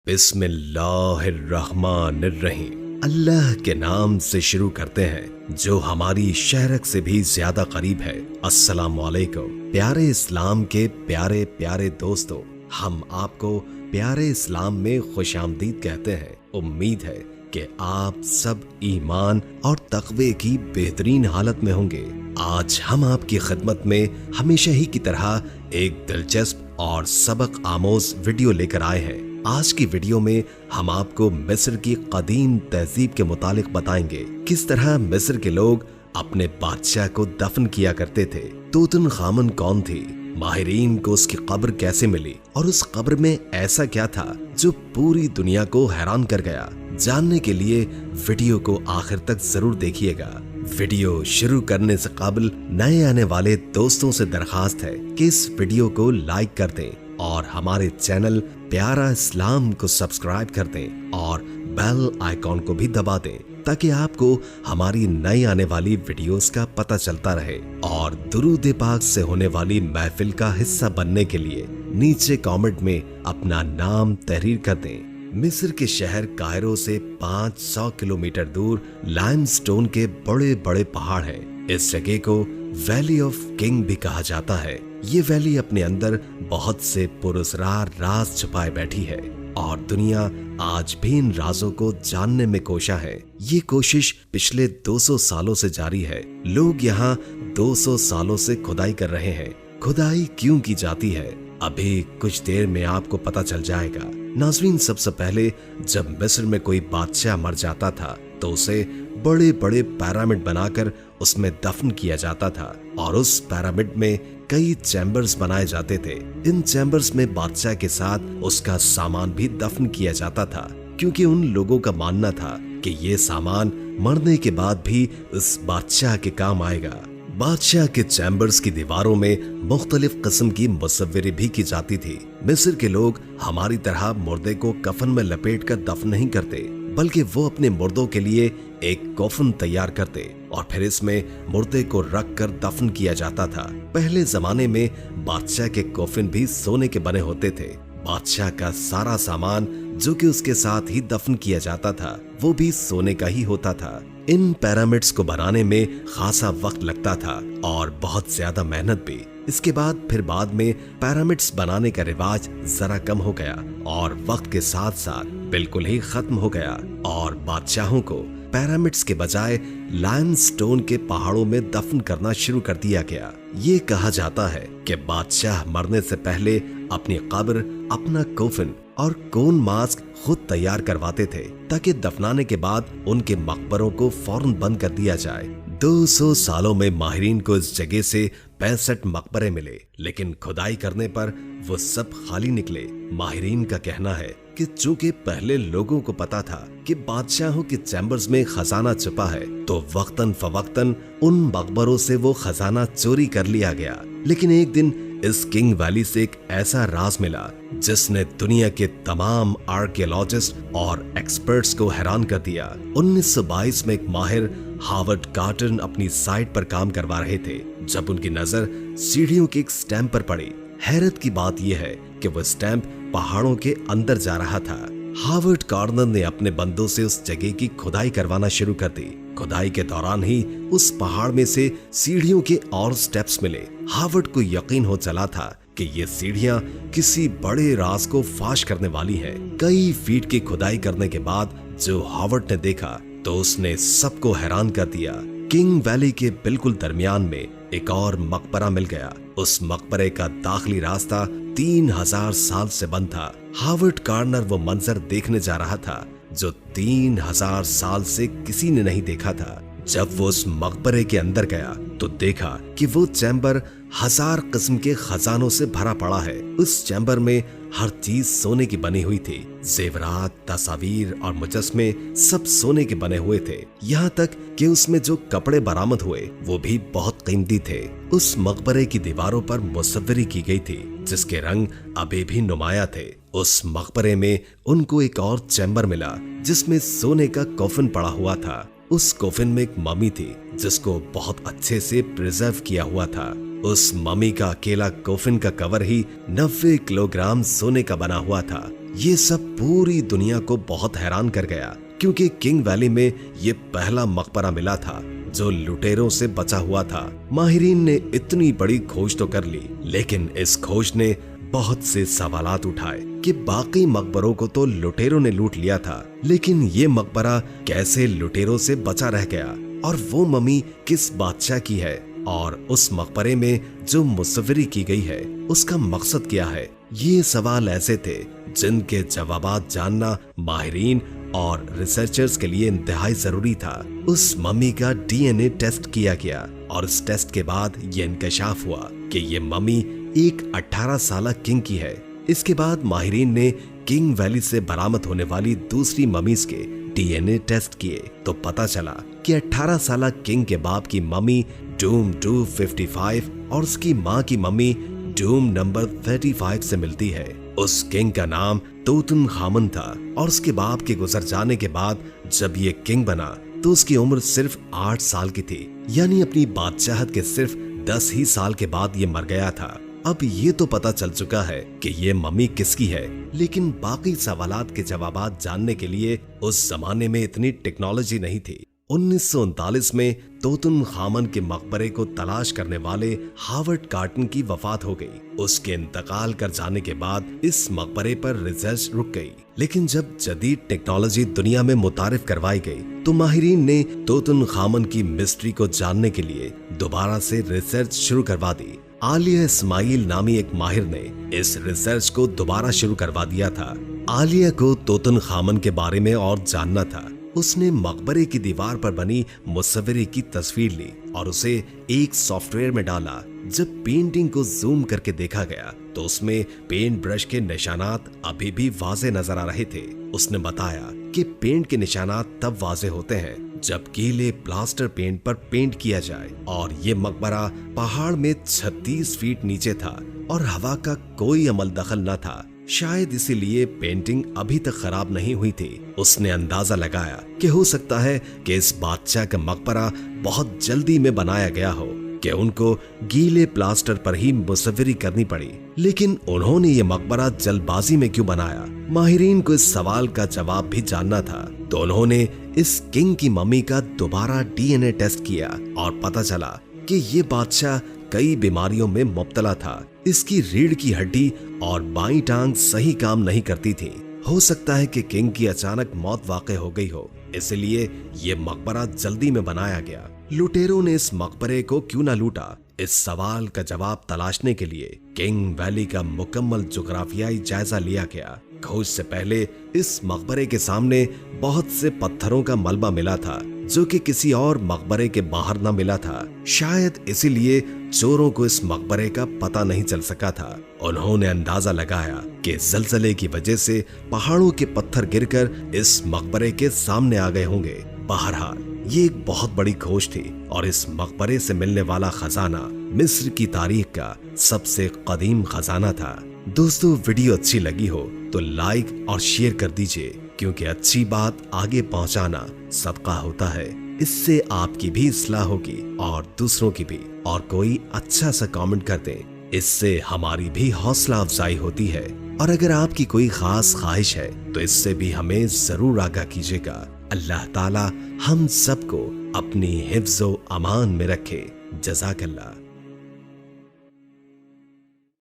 बिस्मिल्लाहिर्रहमानिर्रहीम। अल्लाह के नाम से शुरू करते हैं जो हमारी शहरक से भी ज्यादा करीब है। अस्सलामु अलैकुम। प्यारे इस्लाम के प्यारे प्यारे दोस्तों, हम आपको प्यारे इस्लाम में खुशामदीद कहते हैं। उम्मीद है कि आप सब ईमान और तक़वे की बेहतरीन हालत में होंगे। आज हम आपकी खिदमत में हमेशा ही की तरह एक दिलचस्प और सबक आमोज वीडियो लेकर आए हैं। आज की वीडियो में हम आपको मिस्र की कदीम तहजीब के मुतालिक बताएंगे किस तरह मिस्र के लोग अपने बादशाह को दफन किया करते थे। तूतनखामुन कौन थी, माहिरीन को उसकी कब्र कैसे मिली और उस कब्र में ऐसा क्या था जो पूरी दुनिया को हैरान कर गया। जानने के लिए वीडियो को आखिर तक जरूर देखिएगा। वीडियो शुरू करने से कबल नए आने वाले दोस्तों से दरखास्त है कि इस वीडियो को लाइक कर दें और हमारे चैनल प्यारा इस्लाम को सब्सक्राइब कर दें और बेल आइकॉन को भी दबा दें ताकि आपको हमारी नई आने वाली वीडियोस का पता चलता रहे। और दुरूद पाक से होने वाली महफिल का हिस्सा बनने के लिए नीचे कमेंट में अपना नाम तहरीर कर दें। मिस्र के शहर कायरो से 500 किलोमीटर दूर लाइमस्टोन के बड़े बड़े पहाड़ हैं। इस जगह को वैली ऑफ किंग भी कहा जाता है। ये वैली अपने अंदर बहुत से पुरस्कार राज छुपाए बैठी है और दुनिया आज भी इन राजों को जानने में कोशा है। ये कोशिश पिछले 200 सालों से जारी है। लोग यहाँ 200 सालों से खुदाई कर रहे हैं। खुदाई क्यों की जाती है, अभी कुछ देर में आपको पता चल जाएगा। नाज़रीन, सबसे पहले जब मिस्र में कोई बादशाह मर जाता था तो उसे बड़े बड़े पिरामिड बनाकर उसमें दफन किया जाता था और उस पिरामिड में कई चैम्बर्स बनाए जाते थे। इन चैम्बर्स में बादशाह के साथ उसका सामान भी दफन किया जाता था, क्योंकि उन लोगों का मानना था कि ये सामान मरने के बाद भी उस बादशाह के काम आएगा। बादशाह के चैम्बर्स की दीवारों में मुख्तलिफ किस्म की मुसव्विरी भी की जाती थी। मिस्र के लोग हमारी तरह मुर्दे को कफन में लपेट कर दफन नहीं करते, बल्कि वो अपने मुर्दों के लिए एक कफन तैयार करते और फिर इसमें मुर्दे को रख कर दफन किया जाता था। पहले जमाने में बादशाह के कफन भी सोने के बने होते थे। बादशाह का सारा सामान जो कि उसके साथ ही दफन किया जाता था वो भी सोने का ही होता था। इन पिरामिड्स को बनाने में खासा वक्त लगता था और बहुत ज्यादा मेहनत भी। इसके बाद में पिरामिड्स बनाने का रिवाज जरा कम हो गया और वक्त के साथ साथ बिल्कुल ही खत्म हो गया और बादशाहों को पिरामिड्स के बजाय लाइमस्टोन के पहाड़ों में दफन करना शुरू कर दिया गया। ये कहा जाता है कि बादशाह मरने से पहले अपनी कब्र, अपना कफन और कोन मास्क खुद तैयार करवाते थे ताकि दफनाने के बाद उनके मकबरों को फौरन बंद कर दिया जाए। 200 सालों में माहिरीन को इस जगह से 65 मकबरे मिले, लेकिन खुदाई करने पर वो सब खाली निकले। माहिरीन का कहना है कि चूंकि पहले लोगों को पता था कि बादशाहों के चैम्बर्स में खजाना छुपा है, तो वक्तन फवक्तन उन मकबरों से वो खजाना चोरी कर लिया गया। लेकिन एक दिन इस किंग वैली से एक ऐसा राज मिला जिसने दुनिया के तमाम आर्कियोलॉजिस्ट और एक्सपर्ट्स को हैरान कर दिया। 1922 में एक माहिर हावर्ड कार्टन अपनी साइट पर काम करवा रहे थे जब उनकी नजर सीढ़ियों के एक स्टैम्प पर पड़ी। हैरत की बात यह है कि वह स्टैम्प पहाड़ों के अंदर जा रहा था। हावर्ड कार्टन ने अपने बंदों से उस जगह की खुदाई करवाना शुरू कर दी। खुदाई के दौरान ही उस पहाड़ में से सीढ़ियों के और स्टेप्स मिले। हावर्ड को यकीन हो चला था कि ये सीढ़ियां किसी बड़े राज को फाश करने वाली हैं। कई फीट की खुदाई करने के बाद जो हावर्ड ने देखा तो उसने सबको हैरान कर दिया। किंग वैली के बिल्कुल दरमियान में एक और मकबरा मिल गया। उस मकबरे का दाखिली रास्ता 3000 साल से बंद था। हावर्ड कार्टनर वो मंजर देखने जा रहा था जो 3000 साल से किसी ने नहीं देखा था। जब वो उस मकबरे के अंदर गया तो देखा कि वो चैम्बर 1000 किस्म के खजानों से भरा पड़ा है। उस चैम्बर में हर चीज सोने की बनी हुई थी। जेवरात, तस्वीर और मुजस्मे सब सोने के बने हुए थे। यहाँ तक कि उसमें जो कपड़े बरामद हुए वो भी बहुत कीमती थे। उस मकबरे की दीवारों पर मुसव्वरी की गई थी जिसके रंग अभी भी नुमाया थे। उस मकबरे में उनको एक और चैम्बर मिला जिसमें सोने का कफन पड़ा हुआ था। उस कफन में एक मम्मी थी जिसको बहुत अच्छे से प्रिजर्व किया हुआ था। उस मम्मी का अकेला कफन का कवर ही 90 किलोग्राम सोने का बना हुआ था। ये सब पूरी दुनिया को बहुत हैरान कर गया, क्योंकि किंग वैली में ये पहला मकबरा मिला था जो लुटेरों से बचा हुआ था। माहिरीन ने इतनी बड़ी खोज तो कर ली, लेकिन इस खोज ने बहुत से सवालात उठाए कि बाकी मकबरों को तो लुटेरों ने लूट लिया था, लेकिन ये मकबरा कैसे लुटेरों से बचा रह गया, और वो मम्मी किस बादशाह की है, और उस मकबरे में जो मुसव्वरी की गई है उसका मकसद क्या है। ये सवाल ऐसे थे जिनके जवाबात जानना माहिरीन और रिसर्चर्स के लिए इंतहाई जरूरी था। उस मम्मी का डीएनए टेस्ट किया गया और इस टेस्ट के बाद ये इंकशाफ हुआ कि ये मम्मी एक 18 साल किंग की है। इसके बाद माहिरीन ने किंग वैली से बरामद होने वाली दूसरी मम्मीज के डीएनए टेस्ट किए तो पता चला कि 18 साल किंग के बाप की मम्मी डूम 255 और उसकी माँ की मम्मी डूम नंबर 35 से मिलती है। उस किंग का नाम तूतनखामन था और उसके बाप के गुजर जाने के बाद जब ये किंग बना तो उसकी उम्र सिर्फ 8 साल की थी, यानी अपनी बादशाहत के सिर्फ 10 ही साल के बाद ये मर गया था। अब ये तो पता चल चुका है कि ये मम्मी किसकी है, लेकिन बाकी सवालात के जवाबात जानने के लिए उस जमाने में इतनी टेक्नोलॉजी नहीं थी। 1939 में तूतनखामन के मकबरे को तलाश करने वाले हावर्ड कार्टन की वफात हो गई। उसके इंतकाल कर जाने के बाद इस मकबरे पर रिसर्च रुक गई, लेकिन जब जदीद टेक्नोलॉजी दुनिया में मुतारिफ करवाई गई तो माहिरीन ने तूतनखामन की मिस्ट्री को जानने के लिए दोबारा से रिसर्च शुरू करवा दी। आलिया इस्माइल नामी एक माहिर ने इस रिसर्च को दोबारा शुरू करवा दिया था। आलिया को तूतनखामन के बारे में और जानना था। उसने मकबरे की दीवार पर बनी मुसव्वरी की तस्वीर ली और उसे एक सॉफ्टवेयर में डाला। जब पेंटिंग को जूम करके देखा गया तो उसमें पेंट ब्रश के निशानात अभी भी वाज़ेह नजर आ रहे थे। उसने बताया कि पेंट के निशानात तब वाज़ेह होते हैं जब गीले प्लास्टर पेंट पर पेंट किया जाए, और ये मकबरा पहाड़ में 36 फीट नीचे था और हवा का कोई अमल दखल न था। शायद इसीलिए पेंटिंग अभी तक खराब नहीं हुई थी। उसने अंदाजा लगाया कि हो सकता है कि इस बादशाह का मकबरा बहुत जल्दी में बनाया गया हो, कि उनको गीले प्लास्टर पर ही मुसव्वरी करनी पड़ी। लेकिन उन्होंने ये मकबरा जल्दबाजी में क्यों बनाया? माहिरीन को इस सवाल का जवाब भी जानना था, तो उन्होंने इस किंग की मम्मी का दोबारा डीएनए टेस्ट किया और पता चला कि ये बादशाह कई बीमारियों में मुब्तला था। इसकी रीढ़ की हड्डी और बाईं टांग सही काम नहीं करती थी। हो सकता है कि किंग की अचानक मौत वाक़ई हो गई हो, इसलिए ये मकबरा जल्दी में बनाया गया। लुटेरों ने इस मकबरे को क्यों ना लूटा? इस सवाल का जवाब तलाशने के लिए किंग वैली का मुकम्मल जुग्राफियाई जायजा लिया गया। खोज से पहले इस मकबरे के सामने बहुत से पत्थरों का मलबा मिला था जो कि किसी और मकबरे के बाहर न मिला था। शायद इसीलिए चोरों को इस मकबरे का पता नहीं चल सका था। उन्होंने अंदाजा लगाया कि ज़लज़ले की वजह से पहाड़ों के पत्थर गिरकर इस मकबरे के सामने आ गए होंगे। बहरहाल ये एक बहुत बड़ी खोज थी और इस मकबरे से मिलने वाला खजाना मिस्र की तारीख का सबसे कदीम खजाना था। दोस्तों, वीडियो अच्छी लगी हो तो लाइक और शेयर कर दीजिए, क्योंकि अच्छी बात आगे पहुंचाना सदका होता है। इससे आपकी भी इस्लाह होगी और दूसरों की भी। और कोई अच्छा सा कमेंट कर दें, इससे हमारी भी हौसला अफजाई होती है। और अगर आपकी कोई खास ख्वाहिश है तो इससे भी हमें जरूर आगाह कीजिएगा। अल्लाह ताला हम सबको अपनी हिफ्ज़ो अमान में रखे। जज़ाकल्लाह।